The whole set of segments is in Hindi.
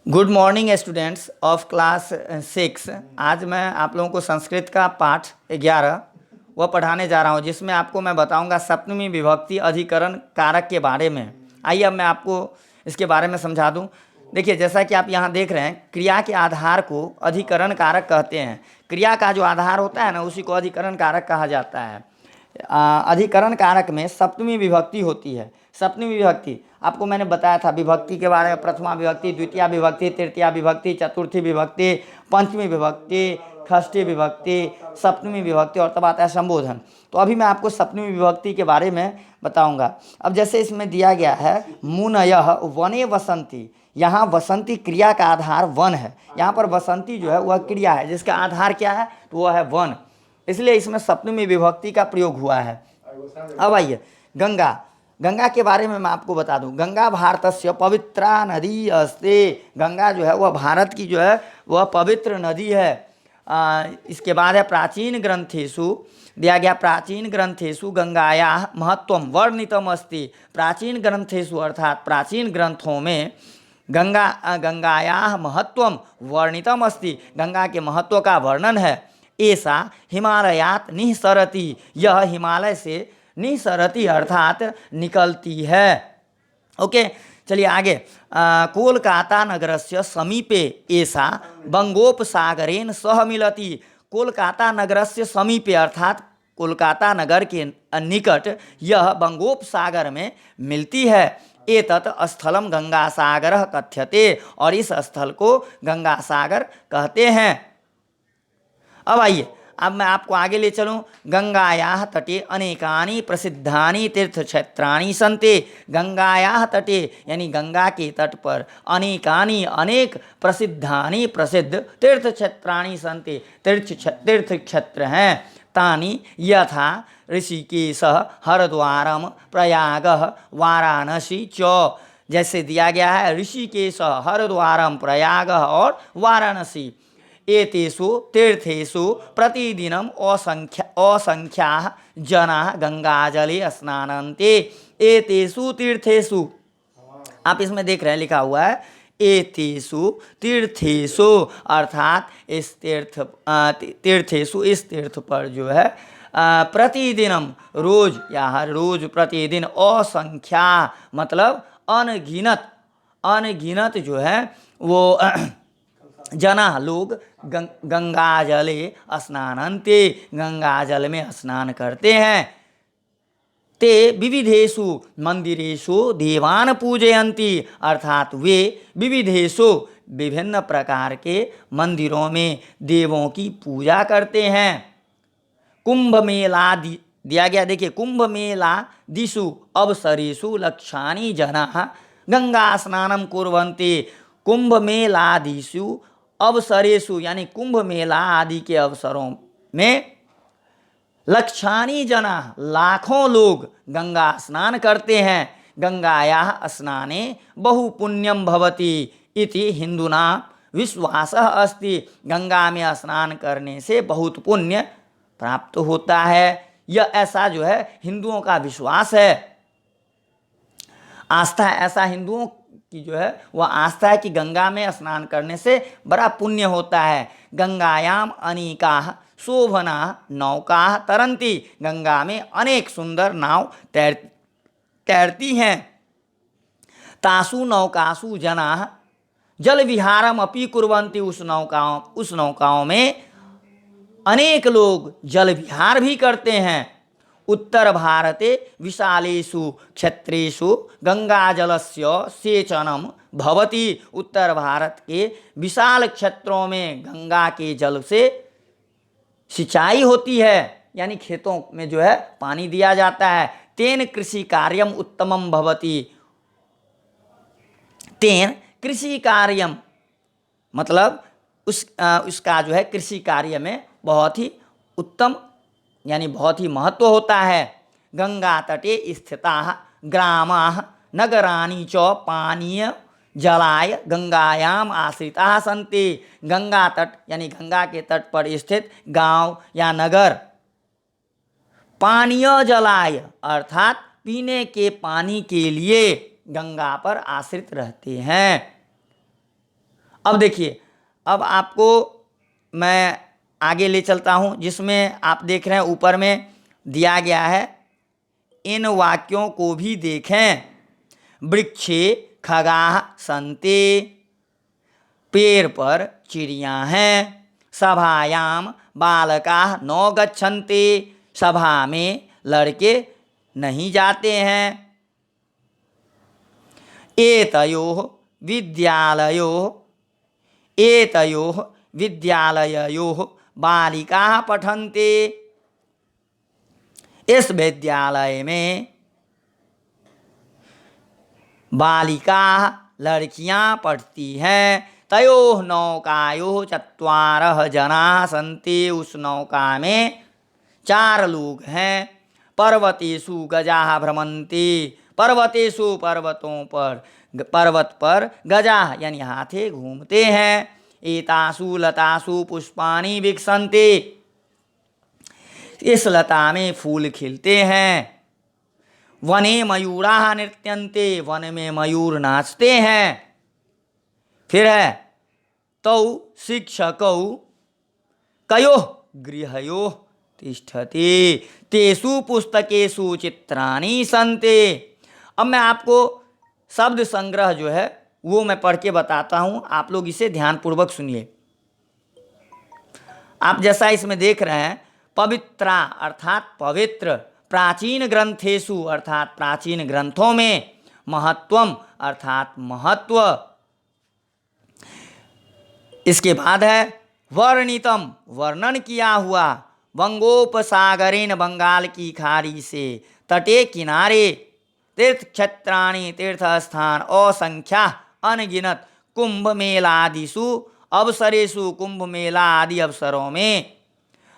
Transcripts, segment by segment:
Good morning students of class 6। आज मैं आप लोगों को संस्कृत का पाठ 11 वह पढ़ाने जा रहा हूं, जिसमें आपको मैं बताऊंगा सप्तमी विभक्ति अधिकरण कारक के बारे में। आइए अब मैं आपको इसके बारे में समझा दूं। देखिए, जैसा कि आप यहाँ देख रहे हैं, क्रिया के आधार को अधिकरण कारक कहते हैं। क्रिया का जो आधार होता है ना, उसी को अधिकरण कारक कहा जाता है। अधिकरण कारक में सप्तमी विभक्ति होती है। सप्तमी विभक्ति आपको मैंने बताया था विभक्ति के बारे में। प्रथमा विभक्ति, द्वितीय विभक्ति, तृतीया विभक्ति, चतुर्थी विभक्ति, पंचमी विभक्ति, षष्ठी विभक्ति, सप्तमी विभक्ति और तब आता है संबोधन। तो अभी मैं आपको सप्तमी विभक्ति के बारे में बताऊंगा। अब जैसे इसमें दिया गया है मुनयः वने वसंती, यहाँ वसंती क्रिया का आधार वन है। यहाँ पर वसंती जो है वह क्रिया है जिसका आधार क्या है, तो वह है वन, इसलिए इसमें सप्तमी विभक्ति का प्रयोग हुआ है। अब आइए गंगा। गंगा के बारे में मैं आपको बता दूं। गंगा भारतस्य पवित्रा नदी अस्ति। गंगा जो है वह भारत की जो है वह पवित्र नदी है। इसके बाद है प्राचीन ग्रंथेषु दिया गया, प्राचीन ग्रंथेषु गंगायाः महत्वम वर्णितम अस्ति। प्राचीन ग्रंथेषु अर्थात प्राचीन ग्रंथों में गंगायाः महत्वम वर्णितम अस्ति, गंगा के महत्व का वर्णन है। ऐसा हिमालयात निःसरति, यह हिमालय से निःसरति अर्थात निकलती है। ओके, चलिए आगे। कोलकाता नगरस्य समीपे ऐसा बंगोपसागरेण सह मिलति। कोलकाता नगरस्य समीपे अर्थात कोलकाता नगर के निकट यह बंगोपसागर में मिलती है। एतत् स्थलम गंगा सागरः कथ्यते, और इस स्थल को गंगा सागर कहते हैं। अब आइए, अब मैं आपको आगे ले चलूँ। गंगायाः तटे अनेकानि प्रसिद्धानि तीर्थक्षेत्राणि सन्ति। गंगायाः तटे यानी गंगा के तट पर अनेकानि अनेक प्रसिद्धानि प्रसिद्ध तीर्थक्षेत्राणि सन्ति, तीर्थक्षेत्र हैं। तानि यथा ऋषिकेशः हरिद्वारम प्रयागः वाराणसी च। जैसे दिया गया है ऋषिकेशः हरिद्वारम प्रयागः और वाराणसी। एतेषु तीर्थेषु प्रतिदिनम् असंख्याः जनाः गंगाजले स्नानन्ते। एतेषु तीर्थेषु, आप इसमें देख रहे हैं लिखा हुआ है एतेषु तीर्थेषु, अर्थात इस तीर्थेषु इस तीर्थ पर जो है प्रतिदिनम रोज या हर रोज प्रतिदिन, असंख्या मतलब अनगिनत, अनगिनत जो है वो जना लोग गंगा जले स्नानन्ते, गंगा जल में स्नान करते हैं। ते विविधेषु मंदिरेषु देवान पूजयन्ति, अर्थात वे विविधेषु विभिन्न प्रकार के मंदिरों में देवों की पूजा करते हैं। कुंभ मेला दिया गया, देखिए कुंभ मेला दिशु अवसरेषु लक्षानि जनाः गंगा स्नानम कुर्वन्ति। कुंभ मेलादिषु अवसरेषु यानी कुंभ मेला आदि के अवसरों में लक्षानि जना लाखों लोग गंगा स्नान करते हैं। गंगायाः स्नाने बहु पुण्यम भवति इति हिंदूना विश्वासः अस्ति। गंगा में स्नान करने से बहुत पुण्य प्राप्त होता है, यह ऐसा जो है हिंदुओं का विश्वास है, आस्था। ऐसा हिंदुओं की जो है वह आस्था है कि गंगा में स्नान करने से बड़ा पुण्य होता है। गंगायाम अनेकाः शोभनाः नौकाः तरन्ति। गंगा में अनेक सुंदर नाव तैरती हैं। तासु नौकासु जनाः जल विहारम अपि कुर्वन्ति। उस नौकाओं में अनेक लोग जल विहार भी करते हैं। उत्तर भारते विशालेषु क्षेत्रेषु गंगाजलस्य सेचनम भवति। उत्तर भारत के विशाल क्षेत्रों में गंगा के जल से सिंचाई होती है, यानी खेतों में जो है पानी दिया जाता है। तेन कृषि कार्यम उत्तमम भवति। तेन कृषि कार्यम मतलब उसका जो है कृषि कार्य में बहुत ही उत्तम यानी बहुत ही महत्व होता है। गंगा तटे स्थिताः ग्रामाः नगराणि च पानीय जलाय गंगायाम आश्रिताः सन्ति। गंगा तट यानी गंगा के तट पर स्थित गांव या नगर पानीय जलाय अर्थात पीने के पानी के लिए गंगा पर आश्रित रहते हैं। अब देखिए, अब आपको मैं आगे ले चलता हूं, जिसमें आप देख रहे हैं ऊपर में दिया गया है, इन वाक्यों को भी देखें। वृक्षे खगाः सन्ति, पेड़ पर चिड़ियाँ हैं। सभायाम बालकाः न गच्छन्ति, सभा में लड़के नहीं जाते हैं। एतयोः विद्यालयोः बालिकाः पठन्ति, इस विद्यालय में बालिकाः लड़कियां पढ़ती हैं। तयोः नौकायोः चत्वारः जनाः सन्ति, उस नौका में 4 लोग हैं। पर्वतेषु गजाः भ्रमन्ति, पर्वतेषु पर्वतों पर, पर्वत पर गजाः यानी हाथी घूमते हैं। एतासु लतासु पुष्पाणि विकसन्ति, इस लता में फूल खिलते हैं। वने मयूराः नृत्यन्ते, वन में मयूर नाचते हैं। फिर है तौ शिक्षकौ कयोः गृहयोः तिष्ठति, तेषु पुस्तकेषु चित्राणि सन्ति। अब मैं आपको शब्द संग्रह जो है वो मैं पढ़ के बताता हूँ, आप लोग इसे ध्यानपूर्वक सुनिए। आप जैसा इसमें देख रहे हैं, पवित्रा अर्थात पवित्र, प्राचीन ग्रंथेषु अर्थात प्राचीन ग्रंथों में, महत्वम अर्थात महत्व। इसके बाद है वर्णितम, वर्णन किया हुआ। बंगोपसागरेण, बंगाल की खाड़ी से, तटे किनारे, तीर्थ क्षेत्राणि, तीर्थ स्थान, असंख्या अनगिनत, कुंभ मेलादिषु अवसरेषु, कुंभ मेला आदि अवसरों में,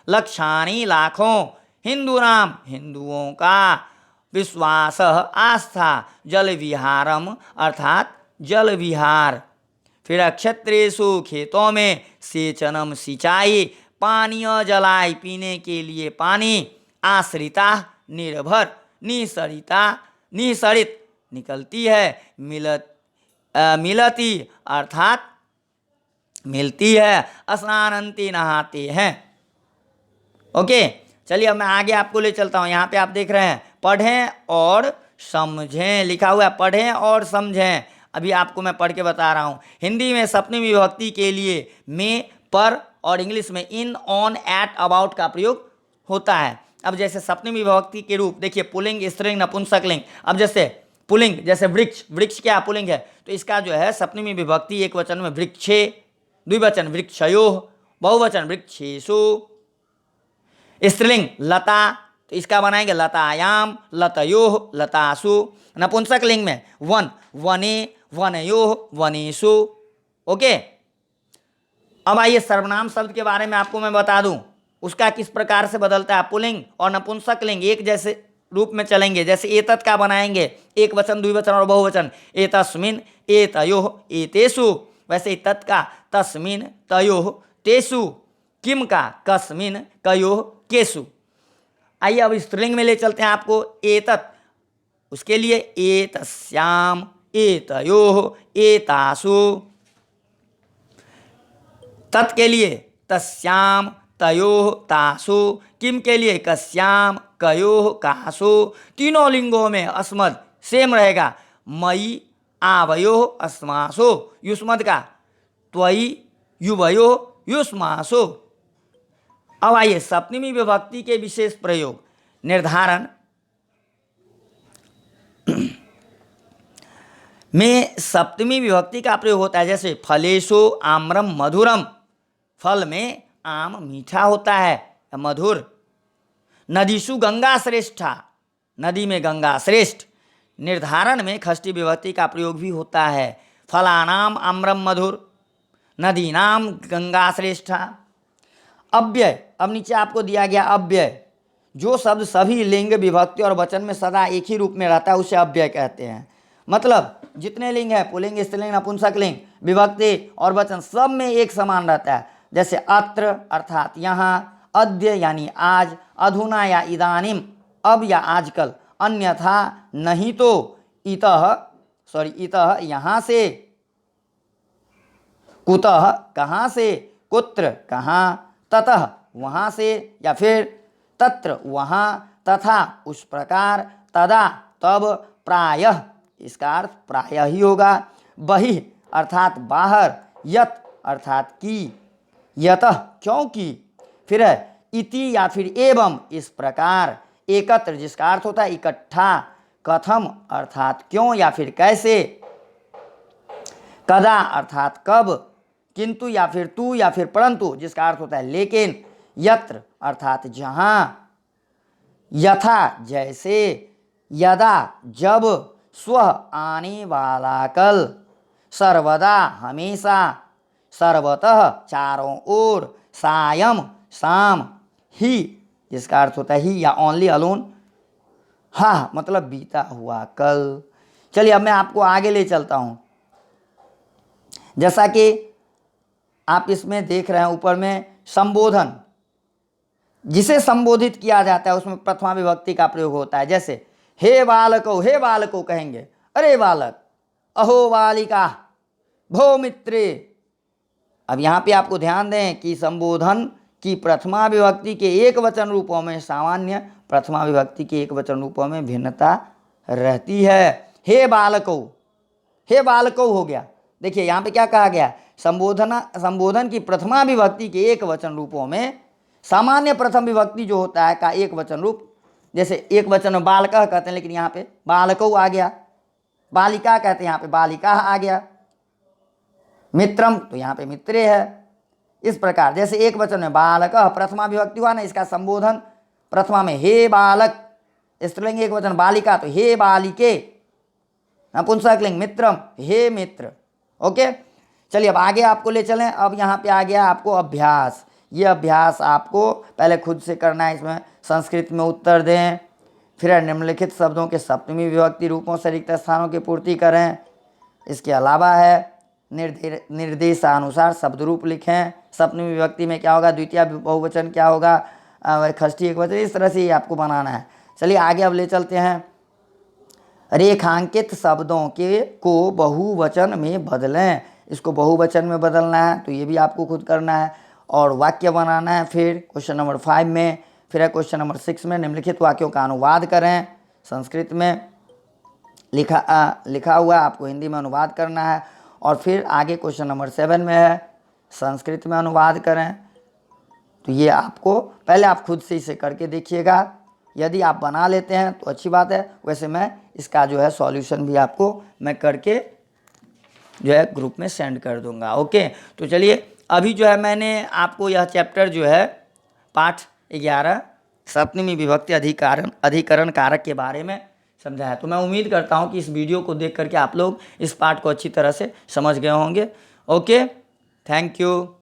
लक्षाणि लाखों, हिंदूनाम हिंदुओं का, विश्वास आस्था, जल विहारम अर्थात जल विहार। फिर क्षेत्रेषु खेतों में, सेचनम सिंचाई, पानीय जलाय पीने के लिए पानी, आश्रिता निर्भर, निसरिता निसरित निकलती है, मिलती अर्थात मिलती है, स्नानंती नहाते हैं। ओके, चलिए अब मैं आगे आपको ले चलता हूँ। यहाँ पे आप देख रहे हैं पढ़ें और समझें लिखा हुआ है, पढ़ें और समझें। अभी आपको मैं पढ़ के बता रहा हूँ। हिंदी में सप्तमी विभक्ति के लिए में, पर और इंग्लिश में इन, ऑन, एट, अबाउट का प्रयोग होता है। अब जैसे सप्तमी विभक्ति के रूप देखिए, पुल्लिंग, स्त्रीलिंग, नपुंसकलिंग। अब जैसे पुल्लिंग, जैसे वृक्ष, वृक्ष क्या पुल्लिंग है, तो इसका जो है सप्तमी विभक्ति एक वचन में वृक्षे, द्विवचन वृक्षयोः, बहुवचन वृक्षेषु। स्त्रीलिंग लता, तो इसका बनाएंगे लतायाम, लतयोः, लतासु। नपुंसकलिंग में वन, वने, वनयोः, वनेषु। ओके, अब आइए सर्वनाम शब्द के बारे में आपको मैं बता दूं, उसका किस प्रकार से बदलता है। पुल्लिंग और नपुंसकलिंग एक जैसे रूप में चलेंगे। जैसे एतत् का बनाएंगे एक वचन, द्विवचन और बहुवचन, एतस्मिन्, एतयोः, एतेषु। वैसे तत् का तस्मिन्, तयोः, तेषु। किम का कस्मिन्, कयोः, केषु। आइए अब स्त्रीलिंग में ले चलते हैं आपको। एतत्, उसके लिए एतस्याम, एतयोः, एतासु। तत् के लिए तस्याम, तयोः, तासु। किम के लिए कस्याम, कयोः, कासु। तीनों लिंगों में अस्मद सेम रहेगा। मयि, आवयोः, अस्मासु। युष्मद का त्वयि, युवयोः, युष्मासु। अब आइए सप्तमी विभक्ति के विशेष प्रयोग। निर्धारण में सप्तमी विभक्ति का प्रयोग होता है। जैसे फलेषु आम्रम मधुरम, फल में आम मीठा होता है, मधुर। नदीषु गंगा श्रेष्ठा, नदी में गंगा श्रेष्ठ। निर्धारण में षष्ठी विभक्ति का प्रयोग भी होता है। फलानाम आम्रम मधुर, नदीनाम गंगा श्रेष्ठा। अव्यय, अब नीचे आपको दिया गया अव्यय, जो शब्द सभी लिंग, विभक्ति और वचन में सदा एक ही रूप में रहता है उसे अव्यय कहते हैं। मतलब जितने लिंग है, पुल्लिंग, स्त्रीलिंग, नपुंसकलिंग, विभक्ति और वचन, सब में एक समान रहता है। जैसे अत्र अर्थात यहाँ, अद्य यानी आज, अधुना या इदानीम अब या आजकल, अन्यथा नहीं तो, इतः सॉरी इतः यहाँ से, कुतः कहाँ से, कुत्र कहाँ, ततः वहाँ से, या फिर तत्र वहाँ, तथा उस प्रकार, तदा तब, प्रायः इसका अर्थ प्रायः ही होगा, बहिः अर्थात बाहर, यत् अर्थात की, यतः क्योंकि, फिर है इति या फिर एवं इस प्रकार, एकत्र जिसका अर्थ होता है इकट्ठा, कथम अर्थात क्यों या फिर कैसे, कदा अर्थात कब, किंतु या फिर तू या फिर परंतु जिसका अर्थ होता है लेकिन, यत्र अर्थात जहाँ, यथा जैसे, यदा जब, स्वः आने वाला कल, सर्वदा हमेशा, सर्वतः चारों ओर, सायं शाम, ही जिसका अर्थ होता है ही या ओनली अलोन, हाँ मतलब बीता हुआ कल। चलिए अब मैं आपको आगे ले चलता हूँ। जैसा कि आप इसमें देख रहे हैं ऊपर में संबोधन, जिसे संबोधित किया जाता है उसमें प्रथमा विभक्ति का प्रयोग होता है। जैसे हे बालको कहेंगे, अरे बालक, अहो बालिका, भो मित्रे। अब यहाँ पे आपको ध्यान दें कि संबोधन की प्रथमा विभक्ति के एक वचन रूपों में सामान्य, प्रथमा विभक्ति के एक वचन रूपों में भिन्नता रहती है। हे बालको हो गया। देखिए यहाँ पे क्या कहा गया, संबोधन की प्रथमा विभक्ति के एक वचन रूपों में सामान्य प्रथम विभक्ति जो होता है का एक वचन रूप, जैसे एक वचन में बालकः कहते हैं लेकिन यहाँ पे बालको आ गया, बालिका कहते हैं यहाँ पे बालिका आ गया, मित्रम तो यहाँ पे मित्रे है। इस प्रकार जैसे एक वचन में बालकः प्रथमा विभक्ति हुआ ना, इसका संबोधन प्रथमा में हे बालक, स्त्रीलिंग एक वचन बालिका तो हे बालिके, नपुंसकलिंग मित्रम हे मित्र। ओके, चलिए अब आगे आपको ले चलें। अब यहाँ पे आ गया आपको अभ्यास। ये अभ्यास आपको पहले खुद से करना है। इसमें संस्कृत में उत्तर दें, फिर निम्नलिखित शब्दों के सप्तमी विभक्ति रूपों से रिक्त स्थानों की पूर्ति करें। इसके अलावा है निर्देशानुसार शब्द रूप लिखें। सप्तमी विभक्ति में क्या होगा, द्वितीय बहुवचन क्या होगा, षष्ठी एक वचन, इस तरह से ही आपको बनाना है। चलिए आगे अब ले चलते हैं। रेखांकित शब्दों के को बहुवचन में बदलें। इसको बहुवचन में बदलना है तो ये भी आपको खुद करना है और वाक्य बनाना है। फिर क्वेश्चन नंबर 5 में, फिर है क्वेश्चन नंबर 6 में निम्नलिखित वाक्यों का अनुवाद करें। संस्कृत में लिखा हुआ आपको हिंदी में अनुवाद करना है। और फिर आगे क्वेश्चन नंबर 7 में है संस्कृत में अनुवाद करें। तो ये आपको पहले आप खुद से इसे करके देखिएगा। यदि आप बना लेते हैं तो अच्छी बात है, वैसे मैं इसका जो है सॉल्यूशन भी आपको मैं करके जो है ग्रुप में सेंड कर दूंगा। ओके, तो चलिए अभी जो है मैंने आपको यह चैप्टर जो है पाठ 11 सप्तमी विभक्ति अधिकरण कारक के बारे में समझाया। तो मैं उम्मीद करता हूँ कि इस वीडियो को देख करके आप लोग इस पाठ को अच्छी तरह से समझ गए होंगे। Okay, thank you.